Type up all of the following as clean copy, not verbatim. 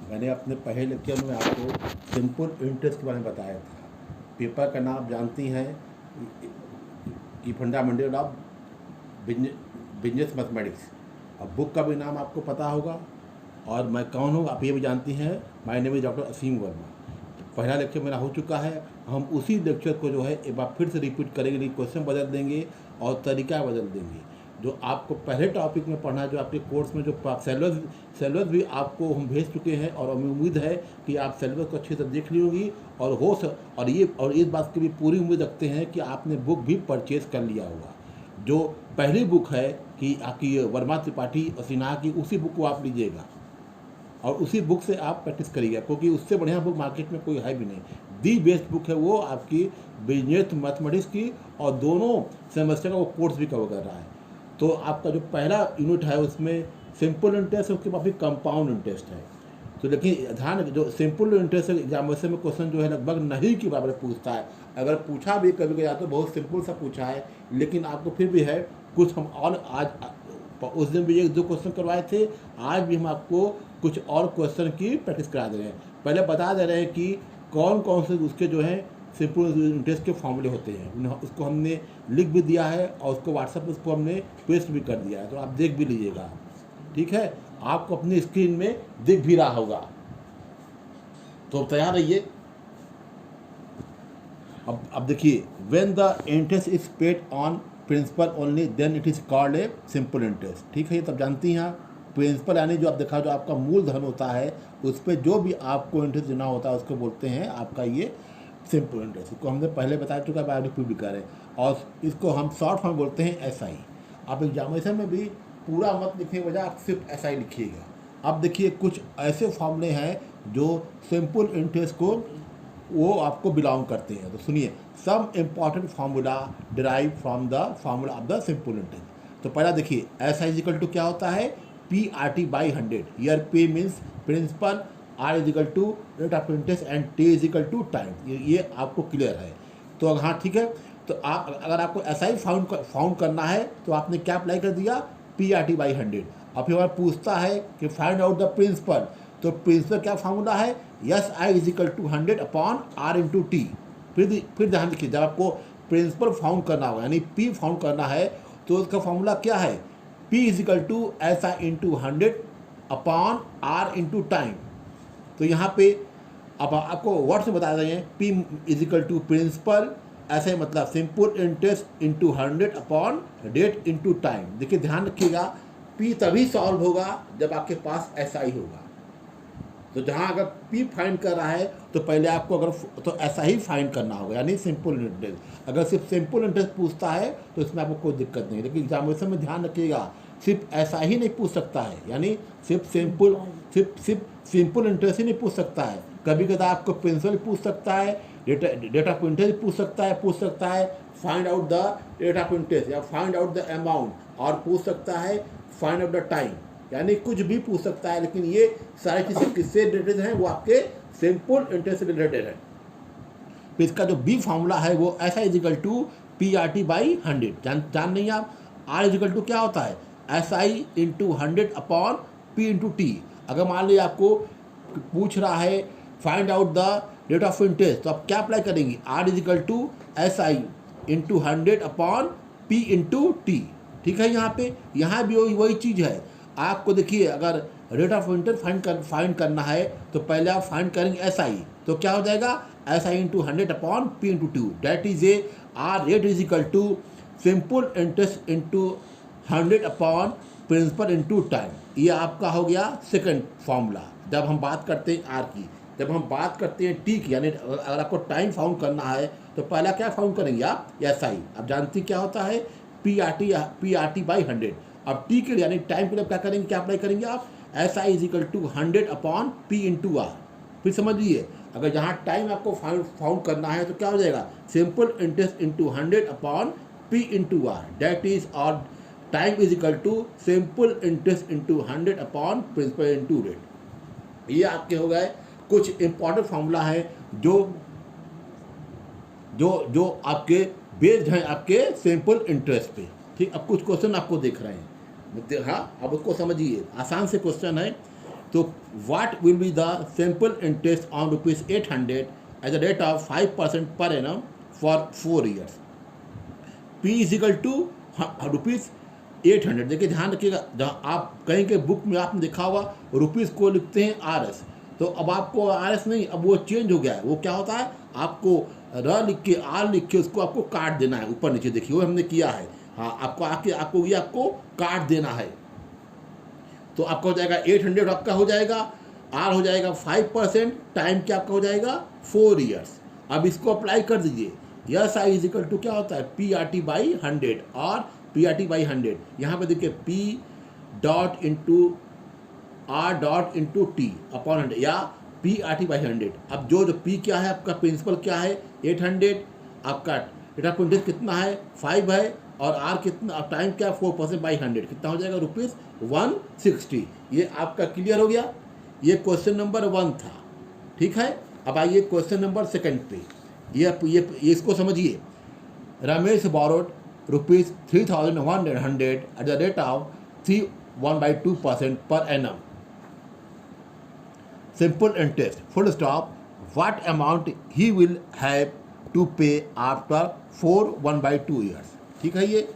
मैंने अपने पहले लेक्चर में आपको सिंपल इंटरेस्ट के बारे में बताया था। पेपर का नाम आप जानती हैं कि फंडामेंटल ऑफ बिजनेस मैथमेटिक्स। अब बुक का भी नाम आपको पता होगा और मैं कौन हूँ आप ये भी जानती हैं। माय नेम इज़ डॉक्टर असीम वर्मा। पहला लेक्चर मेरा हो चुका है। हम उसी लेक्चर को जो है एक बार फिर से रिपीट करेंगे, लेकिन क्वेश्चन बदल देंगे और तरीका बदल देंगे। जो आपको पहले टॉपिक में पढ़ना है, जो आपके कोर्स में जो सिलेबस भी आपको हम भेज चुके हैं और हमें उम्मीद है कि आप सिलेबस को अच्छे से देख ली होगी और इस बात की भी पूरी उम्मीद रखते हैं कि आपने बुक भी परचेज़ कर लिया होगा। जो पहली बुक है कि आपकी वर्मा त्रिपाठी और सिन्हा की, उसी बुक को आप लीजिएगा और उसी बुक से आप प्रैक्टिस करिएगा, क्योंकि उससे बढ़िया बुक मार्केट में कोई है भी नहीं। दी बेस्ट बुक है वो आपकी बिजनेस मैथमेटिक्स की, और दोनों सेमेस्टर का वो कोर्स भी कवर कर रहा है। तो आपका जो पहला यूनिट है उसमें सिंपल इंटरेस्ट है, उसके बाद फिर कंपाउंड इंटरेस्ट है। तो लेकिन ध्यान रखिए, जो सिंपल इंटरेस्ट एग्जामिनेशन में क्वेश्चन जो है लगभग नहीं के बराबर पूछता है। अगर पूछा भी कभी कभी तो बहुत सिंपल सा पूछा है, लेकिन आपको फिर भी है कुछ हम और आज उस दिन भी 1-2 क्वेश्चन करवाए थे, आज भी हम आपको कुछ और क्वेश्चन की प्रैक्टिस करा दे रहे हैं। पहले बता दे रहे हैं कि कौन कौन से उसके जो हैं सिंपल इंटरेस्ट के फॉर्मूले होते हैं। उसको हमने लिख भी दिया है और उसको व्हाट्सएप पर उसको हमने पेस्ट भी कर दिया है, तो आप देख भी लीजिएगा। ठीक है, आपको अपनी स्क्रीन में दिख भी रहा होगा। तो तैयार रहिए। अब देखिए, when the interest is paid on principal only then it is called a simple interest. ठीक है, ये तब जानती हैं आप। प्रिंसिपल यानी जो आप देखा, जो आपका मूलधन होता है उस पर जो भी आपको इंटरेस्ट देना होता है उसको बोलते हैं आपका ये सिंपल इंटरेस्ट। इसको हमने पहले बता चुका है, बाद में भी कर रहे हैं, और इसको हम शॉर्ट फॉर्म बोलते हैं SI। आप एग्जामिनेशन में भी पूरा मत लिखने के बजाय आप सिर्फ SI लिखिएगा। अब देखिए, कुछ ऐसे फॉर्मूले हैं जो सिंपल इंटरेस्ट को वो आपको बिलोंग करते हैं। तो सुनिए, some important formula derive from the formula of the simple interest. तो पहला देखिए, SI इजिकल टू क्या होता है, PRT/100। Year P means principal, R is equal to rate of interest and T is equal to time. ये आपको क्लियर है। तो हाँ, ठीक है। तो आप अगर आपको SI फाउंड करना है तो आपने क्या अप्लाई कर दिया, PRT/100। अब फिर पूछता है कि फाइंड आउट द प्रिंसिपल, तो प्रिंसिपल क्या फार्मूला है, SI is equal to 100/R into T. फिर ध्यान रखिए, जब आपको प्रिंसिपल फाउंड करना होगा यानी P फाउंड करना है तो उसका फार्मूला क्या है, P is equal to SI into 100/R into time. तो यहाँ पे अब आपको वर्ड्स में बता रहे हैं, P इजिकल टू प्रिंसिपल, ऐसे मतलब सिंपल इंटरेस्ट इंटू 100/डेट इंटू टाइम। देखिए ध्यान रखिएगा, P तभी सॉल्व होगा जब आपके पास SI होगा। तो जहाँ अगर P फाइंड कर रहा है तो पहले आपको अगर तो ऐसा ही फाइंड करना होगा, यानी सिंपल इंटरेस्ट। अगर सिर्फ सिंपल इंटरेस्ट पूछता है तो इसमें आपको कोई दिक्कत नहीं है, लेकिन एग्जामिनेशन में ध्यान रखिएगा, सिर्फ ऐसा ही नहीं पूछ सकता है, यानी सिर्फ सिंपल इंटरेस्ट ही नहीं पूछ सकता है। कभी कभी आपको प्रिंसिपल पूछ सकता है, रेट ऑफ इंटरेस्ट पूछ सकता है find out the rate of interest या फाइंड आउट द अमाउंट, और पूछ सकता है फाइंड आउट द टाइम, यानी कुछ भी पूछ सकता है। लेकिन ये सारी चीज़ें किससे रिलेटेड हैं, वो आपके सिंपल इंटरेस्ट से रिलेटेड है। तो इसका जो बी फार्मूला है वो SI इजिकल टू PRT/100। जान नहीं आप, R इजिकल टू क्या होता है, SI into 100/P into T. अगर मान लीजिए आपको पूछ रहा है find out the rate of interest, तो आप क्या अप्लाई करेंगे, R is equal to SI into 100/P into T. ठीक है, यहाँ भी वही चीज़ है। आपको देखिए, अगर रेट ऑफ इंटरेस्ट फाइंड करना है तो पहले आप फाइंड करेंगे SI, तो क्या हो जाएगा, SI into 100/P into 2, that is a R rate is equal to simple interest into 100/प्रिंसिपल इंटू टाइम। ये आपका हो गया सेकंड फॉर्मूला। जब हम बात करते हैं R की, जब हम बात करते हैं T की, यानी अगर आपको टाइम फाउंड करना है तो पहला क्या फाउंड करेंगे आप, SI। आप जानते क्या होता है, PRT/100। अब T के लिए यानी टाइम के लिए क्या करेंगे, क्या अप्लाई करेंगे आप, SI is equal to 100/P into R। फिर समझिए, अगर यहाँ टाइम आपको फाउंड करना है तो क्या हो जाएगा, simple interest into 100/P into R, that is और time is equal to simple interest into 100/प्रिंसिपल इंटू रेट। ये आपके हो गए कुछ इंपॉर्टेंट फार्मूला है जो जो जो आपके बेस्ड हैं आपके सिंपल इंटरेस्ट पे। ठीक, अब कुछ क्वेश्चन आपको देख रहे हैं, हाँ, अब उसको समझिए, आसान से क्वेश्चन है। तो what will be the simple interest on ₹800 at the rate of 5% per annum for 4 years. P is equal to ₹800। देखिए ध्यान रखिएगा, जहाँ आप कहीं के बुक में आपने देखा होगा रुपीज़ को लिखते हैं RS, तो अब आपको RS नहीं, अब वो चेंज हो गया है। वो क्या होता है, आपको र लिख के R लिख के उसको आपको काट देना है ऊपर नीचे। देखिए वो हमने किया है। हाँ, आपको काट देना है। तो आपका हो जाएगा 800, आपका हो जाएगा R हो जाएगा 5%, टाइम क्या आपका हो जाएगा 4 ईयर्स। अब इसको अप्लाई कर दीजिए। S I is equal to क्या होता है PRT/100 और PRT/100। यहाँ पे देखिए P dot into R dot into T upon 100 या PRT/100। अब जो P क्या है आपका, प्रिंसिपल क्या है 800, आपका रेट ऑफ इंटरेस्ट कितना है 5 है, और R कितना, टाइम क्या 4%/100 कितना हो जाएगा ₹160। ये आपका क्लियर हो गया। ये क्वेश्चन नंबर 1 था, ठीक है। अब आइए क्वेश्चन नंबर 2 पे। ये इसको समझिए। Ramesh borrowed ₹3,100 at the rate of 1/2% per annum simple interest full stop. What amount he will have to pay after 1/2 years. ठीक है। ये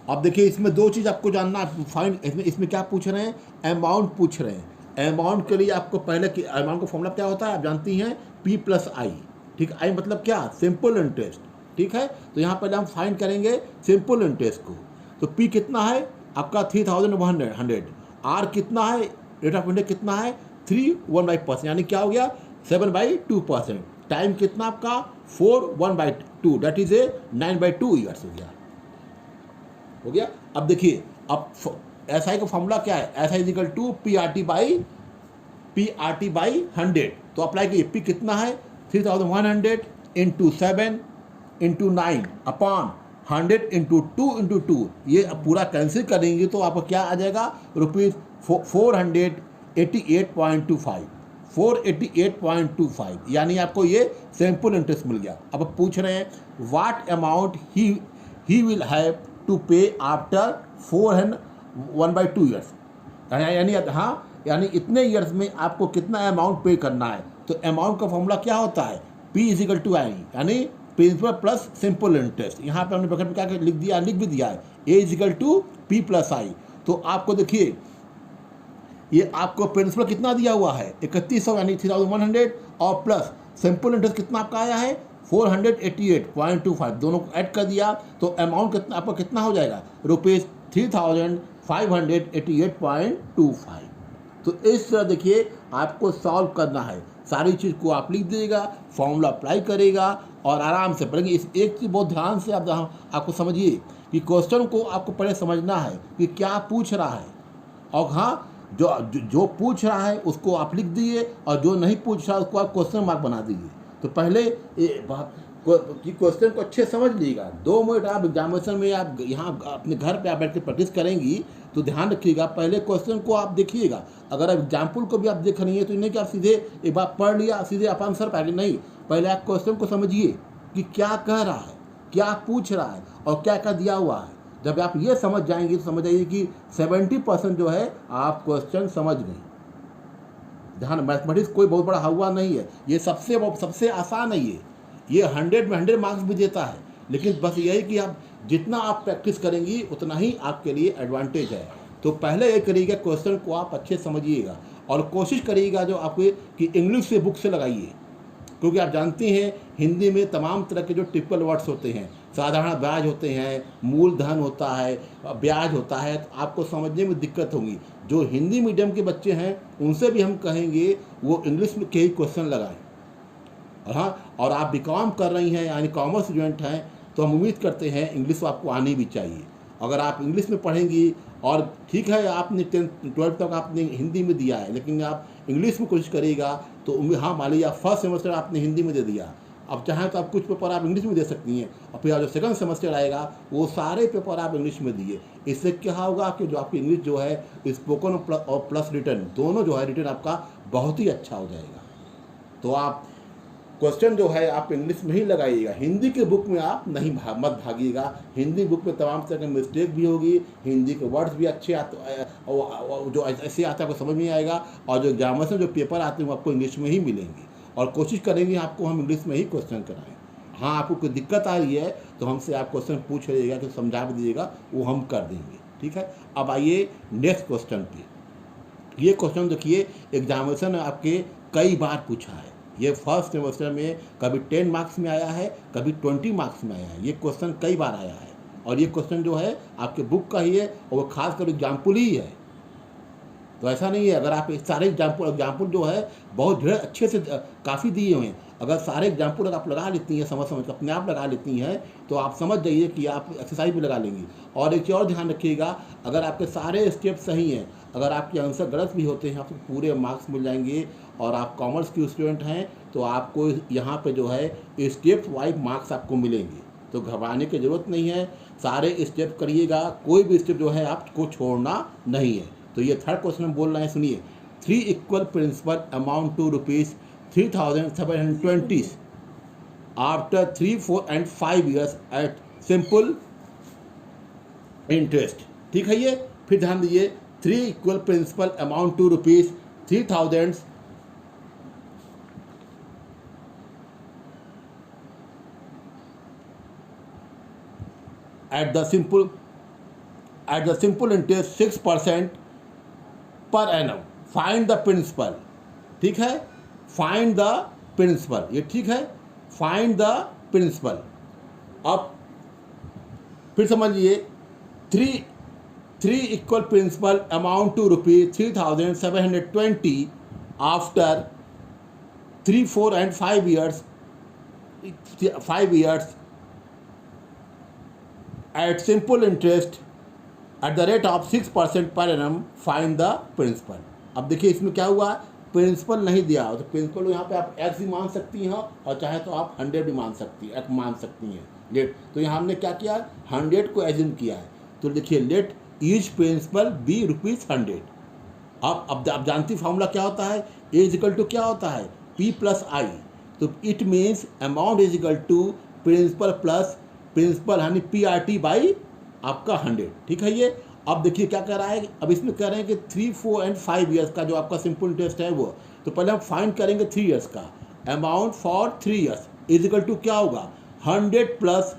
अब देखिए इसमें 2 चीज़ आपको जानना फाइंड, इसमें क्या पूछ रहे हैं, अमाउंट पूछ रहे हैं। अमाउंट के लिए आपको पहले कि अमाउंट का फॉर्मूला क्या होता है आप जानती हैं, P+I। ठीक, आई मतलब क्या, सिंपल इंटरेस्ट। ठीक है, तो यहाँ पहले हम फाइंड करेंगे सिंपल इंटरेस्ट को। तो P कितना है आपका 3,100, R कितना है, रेट ऑफ इंटरेस्ट कितना है 3/1%, यानी क्या हो गया 7/2%। टाइम कितना आपका 4/1/2, दैट इज ए 9/2 ईयर्स हो गया। अब देखिए, अब SI का फॉर्मूला क्या है, SI is equal to PRT/100। तो अप्लाई कीजिए। P कितना है 3,100 इंटू 7 इंटू 9 अपॉन 100 इंटू 2 ये पूरा कैंसिल करेंगे तो आपको क्या आ जाएगा ₹488.25, यानी आपको ये सिंपल इंटरेस्ट मिल गया। अब पूछ रहे हैं what amount he will have to pay after 1/2 years, यानी इतने ईयर्स में आपको कितना अमाउंट पे करना है। तो अमाउंट का फॉर्मूला क्या होता है P इज इक्वल टू आई, यानी प्रिंसिपल प्लस सिंपल इंटरेस्ट। यहाँ पे हमने ब्रैकेट में क्या लिख भी दिया है A is equal to P+I। तो आपको देखिए ये आपको प्रिंसिपल कितना दिया हुआ है 3100, यानी 3,100, और प्लस सिंपल इंटरेस्ट कितना आपका आया है 488.25, दोनों को ऐड कर दिया तो अमाउंट कितना आपका कितना हो जाएगा ₹3,588.25। तो इस तरह देखिए आपको सॉल्व करना है। सारी चीज़ को आप लिख दीजिएगा, फॉर्मूला अप्लाई करेगा और आराम से पढ़ेंगे। इस एक चीज़ बहुत ध्यान से आपको समझिए कि क्वेश्चन को आपको पहले समझना है कि क्या पूछ रहा है, और हाँ जो पूछ रहा है उसको आप लिख दीजिए, और जो नहीं पूछ रहा है उसको आप क्वेश्चन मार्क बना दीजिए। तो पहले क्वेश्चन को अच्छे समझ लीजिएगा। 2 मिनट आप एग्जामिनेशन में आप यहाँ अपने घर पे आप बैठ के प्रैक्टिस करेंगी तो ध्यान रखिएगा, पहले क्वेश्चन को आप देखिएगा। अगर एग्जाम्पल को भी आप देख रही हैं तो नहीं कि आप सीधे एक बार पढ़ लिया सीधे आप आंसर पाएंगे, नहीं, पहले आप क्वेश्चन को समझिए कि क्या कह रहा है, क्या पूछ रहा है और क्या क्या दिया हुआ है। जब आप ये समझ जाएंगे तो समझ आइए कि 70% जो है आप क्वेश्चन समझ गए। ध्यान, मैथमेटिक्स कोई बहुत बड़ा हुआ नहीं है, ये सबसे आसान है। ये 100 में 100 मार्क्स भी देता है, लेकिन बस यही कि आप जितना आप प्रैक्टिस करेंगी उतना ही आपके लिए एडवांटेज है। तो पहले ये करिएगा, क्वेश्चन को आप अच्छे समझिएगा और कोशिश करिएगा जो आपके कि इंग्लिश से बुक से लगाइए, क्योंकि आप जानते हैं हिंदी में तमाम तरह के जो टिपिकल वर्ड्स होते हैं, साधारण ब्याज होते हैं, मूलधन होता है, ब्याज होता है, तो आपको समझने में दिक्कत होगी। जो हिंदी मीडियम के बच्चे हैं उनसे भी हम कहेंगे वो इंग्लिश में के ही क्वेश्चन लगाएं। और आप BCom कर रही हैं यानी कॉमर्स स्टूडेंट हैं, तो हम उम्मीद करते हैं इंग्लिश आपको आनी भी चाहिए। अगर आप इंग्लिश में पढ़ेंगी, और ठीक है आपने 10th 12th तक आपने हिंदी में दिया है, लेकिन आप इंग्लिश में कोशिश करिएगा तो हाँ, मान लीजिए फर्स्ट सेमेस्टर आपने हिंदी में दे दिया, अब चाहें तो आप कुछ पेपर आप इंग्लिश में दे सकती हैं, और फिर जो सेकंड सेमेस्टर आएगा वो सारे पेपर आप इंग्लिश में दिए। इससे क्या होगा कि जो आपकी इंग्लिश जो है स्पोकन और प्लस रिटन दोनों जो है, रिटन आपका बहुत ही अच्छा हो जाएगा। तो आप क्वेश्चन जो है आप इंग्लिश में ही लगाइएगा, हिंदी के बुक में आप नहीं मत भागिएगा। हिंदी बुक में तमाम तरह की मिस्टेक भी होगी, हिंदी के वर्ड्स भी अच्छे आते जो ऐसे आता है आपको समझ नहीं आएगा, और जो एग्जामिनेशन जो पेपर आते हैं वो आपको इंग्लिश में ही मिलेंगे। और कोशिश करेंगे आपको हम इंग्लिश में ही क्वेश्चन कराएं। हाँ, आपको कोई दिक्कत आ रही है तो हमसे आप क्वेश्चन पूछ लीजिएगा, कि समझा भी दीजिएगा, वो हम कर देंगे। ठीक है, अब आइए नेक्स्ट क्वेश्चन पे। ये क्वेश्चन देखिए एग्जामिनेशन में आपके कई बार पूछा है। ये फर्स्ट सेमेस्टर में कभी 10 मार्क्स में आया है, कभी 20 मार्क्स में आया है। ये क्वेश्चन कई बार आया है, और ये क्वेश्चन जो है आपके बुक का ही है, और वो खासकर एग्जाम्पल ही है। तो ऐसा नहीं है, अगर आप सारे एग्जाम्पल जो है बहुत ढेर अच्छे से काफ़ी दिए हुए हैं, अगर सारे एग्जाम्पल अगर आप लगा लेती हैं, समझ के अपने आप लगा लेती हैं, तो आप समझ जाइए कि आप एक्सरसाइज भी लगा लेंगी। और एक चीज़ और ध्यान रखिएगा, अगर आपके सारे स्टेप सही हैं, अगर आपके आंसर गलत भी होते हैं, आपको पूरे मार्क्स मिल जाएंगे। और आप कॉमर्स की स्टूडेंट हैं तो आपको यहाँ पे जो है स्टेप वाइज मार्क्स आपको मिलेंगे, तो घबराने की ज़रूरत नहीं है। सारे स्टेप करिएगा, कोई भी स्टेप जो है आपको छोड़ना नहीं है। तो ये थर्ड क्वेश्चन हम बोल रहे हैं, सुनिए। 3 equal principal amount to ₹3,720 after 3, 4 and 5 years at simple interest. ठीक है, ये फिर ध्यान दीजिए, 3 equal principal amount to ₹3,000 at the simple interest 6% per annum. Find the principal. ठीक है, फाइंड द प्रिंसिपल, ये ठीक है, फाइंड द प्रिंसिपल। अब फिर समझिए, 3 equal principal amount to ₹3,720 after 3, 4 and 5 years at simple interest at the rate of 6% per annum. Find the principal. अब देखिए इसमें क्या हुआ, प्रिंसिपल नहीं दिया, तो प्रिंसिपल यहाँ पे आप x भी मान सकती हैं, और चाहे तो आप 100 भी मान सकती हैं, x मान सकती हैं। लेट, तो यहाँ हमने क्या किया, 100 को एज्यूम किया है। तो देखिए, लेट ईच प्रिंसिपल बी ₹100। अब आप जानती फार्मूला क्या होता है, A इजिकल टू क्या होता है, P + I। तो it means amount is equal to principal plus principal यानी PRT बाई आपका 100। ठीक है, ये अब देखिए क्या कर रहा है, अब इसमें कह रहे हैं कि 3, 4 and 5 years का जो आपका सिंपल इंटरेस्ट है वो, तो पहले हम फाइंड करेंगे 3 years का amount for 3 years is equal to क्या होगा, 100 +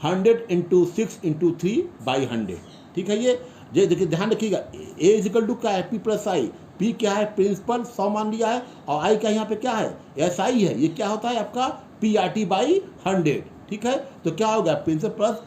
100 × 6 × 3 बाई 100। ठीक है, ये देखिए ध्यान रखिएगा, A इज इक्वल टू क्या है, P + I। P क्या है, प्रिंसिपल 100 मान लिया है, और I क्या यहाँ पे क्या है, SI है। ये क्या होता है आपका PRT बाई 100। ठीक है, तो क्या होगा, principal plus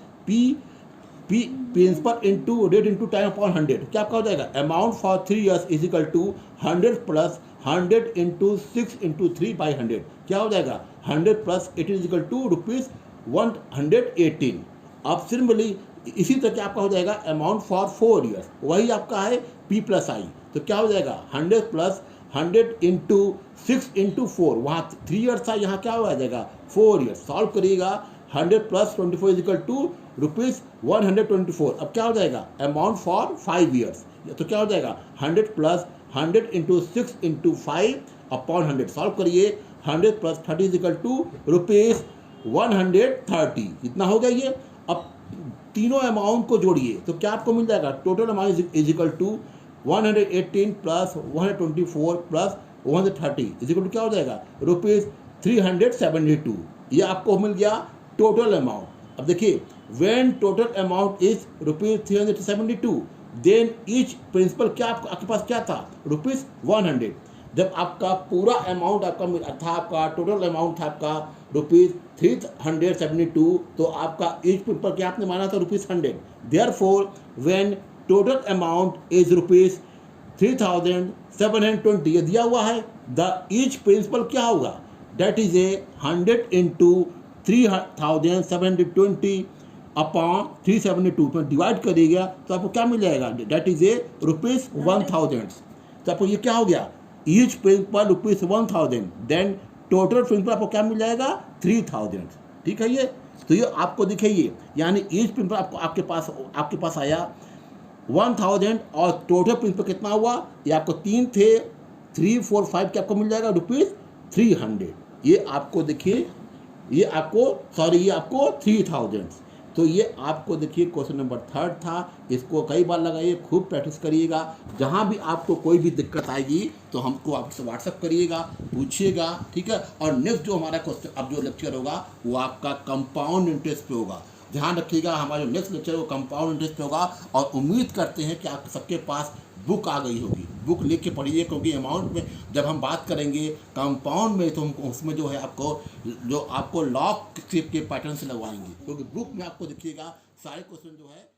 principal into rate into time upon 100, क्या आपका हो जाएगा, amount for 3 years is equal to 100 + 100 × 6 × 3 by 100, क्या हो जाएगा, 100 + 18 इज इक्वल टू ₹118। अब सिमिलरली इसी तरह क्या आपका हो जाएगा, अमाउंट फॉर 4 years, वही आपका है P + I। तो क्या हो जाएगा, 100 + 100 × 6 × 4, वहाँ 3 years था, यहाँ क्या हो जाएगा 4 years। सॉल्व करिएगा, 100 + 24 इज इक्वल टू ₹124। अब क्या हो जाएगा, अमाउंट फॉर 5 years, तो क्या हो जाएगा, 100 + 100 × 6 × 5 अपॉन 100। सॉल्व करिए, 100 + 30 इज इक्वल टू ₹130। इतना हो गया ये। अब तीनों अमाउंट को जोड़िए, तो क्या आपको मिल जाएगा, total amount is equal to 118 + 124 + 130 is equal to क्या हो जाएगा, ₹372। ये आपको मिल गया टोटल अमाउंट। अब देखिए, when total amount is ₹372, then each principal क्या आपके पास क्या था, ₹100। जब आपका पूरा अमाउंट आपका था, आपका टोटल अमाउंट था आपका ₹372, तो आपका ईच प्रिंसिपल क्या आपने माना था, ₹100। Therefore when total amount is ₹3,720, ये दिया हुआ है, द ईच प्रिंसिपल क्या होगा, दैट इज 100 × 3,720 अपॉन 372 में डिवाइड करिएगा, तो आपको क्या मिल जाएगा, दैट इज ₹1000। तो आपको ये क्या हो गया, each principal ₹1000, then total principal आपको क्या मिल जाएगा, 3000। ठीक है, ये तो ये आपको दिखाइए, यानी ईच प्रिंसिपल आपके पास आया 1000, और टोटल प्रिंसिपल कितना हुआ, ये आपको 3 थे, 3, 4, 5 के आपको मिल जाएगा ₹300। ये आपको देखिए, ये आपको 3000। तो ये आपको देखिए क्वेश्चन नंबर 3 था। इसको कई बार लगाइए, खूब प्रैक्टिस करिएगा। जहाँ भी आपको कोई भी दिक्कत आएगी तो हमको आपसे व्हाट्सअप करिएगा, पूछिएगा, ठीक है। और नेक्स्ट जो हमारा क्वेश्चन अब जो लेक्चर होगा वो आपका कंपाउंड इंटरेस्ट पे होगा। ध्यान रखिएगा, हमारा जो नेक्स्ट लेक्चर है वो कंपाउंड इंटरेस्ट पे होगा। और उम्मीद करते हैं कि आप सबके पास बुक आ गई होगी। बुक लेके पढ़िए, क्योंकि अमाउंट में जब हम बात करेंगे कंपाउंड में तो हम उसमें जो है आपको लॉग के पैटर्न से लगवाएंगे, क्योंकि बुक में आपको देखिएगा सारे क्वेश्चन जो है